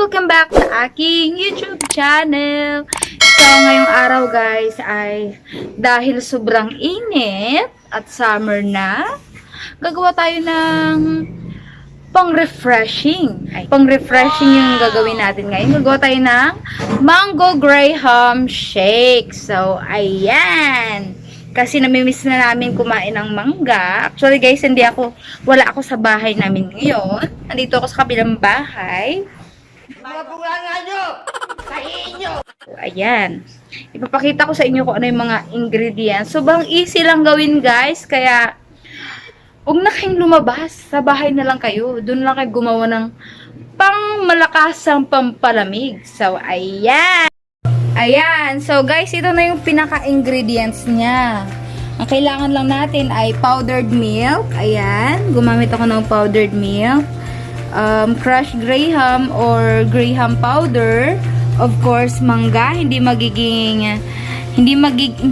Welcome back sa aking YouTube channel. So, ngayong araw guys ay dahil sobrang init at summer na, gagawa tayo ng pang-refreshing. Pang-refreshing yung gagawin natin ngayon. Gagawa tayo ng mango graham shake. So, ayan. Kasi namimiss na namin kumain ng mangga. Actually guys, wala ako sa bahay namin ngayon. Nandito ako sa kabilang bahay. Mga bunganga nyo! Kahiin nyo! So, ayan. Ipapakita ko sa inyo kung ano yung mga ingredients. Sobrang easy lang gawin guys. Kaya, huwag na kayong lumabas. Sa bahay na lang kayo. Doon lang kayo gumawa ng pang malakasang pampalamig. So, ayan. Ayan. So, guys, ito na yung pinaka-ingredients niya. Ang kailangan lang natin ay powdered milk. Ayan. Gumamit ako ng powdered milk. Crushed graham or graham powder. Of course, mangga. Hindi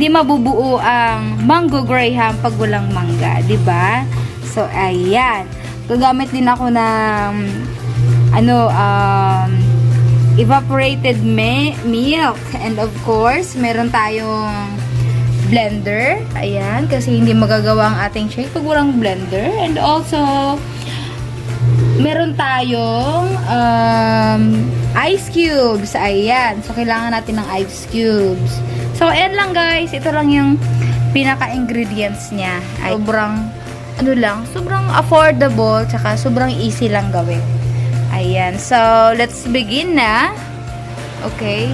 mabubuo ang mango graham pag walang mangga. Diba? So, ayan. Gagamit din ako ng evaporated milk. And of course, meron tayong blender. Ayan, kasi hindi magagawa ang ating shake pag walang blender. And also, meron tayong ice cubes. Ayan. So, kailangan natin ng ice cubes. So, ayan lang guys. Ito lang yung pinaka-ingredients niya. Ay, sobrang affordable, tsaka sobrang easy lang gawin. Ayan. So, let's begin na. Okay.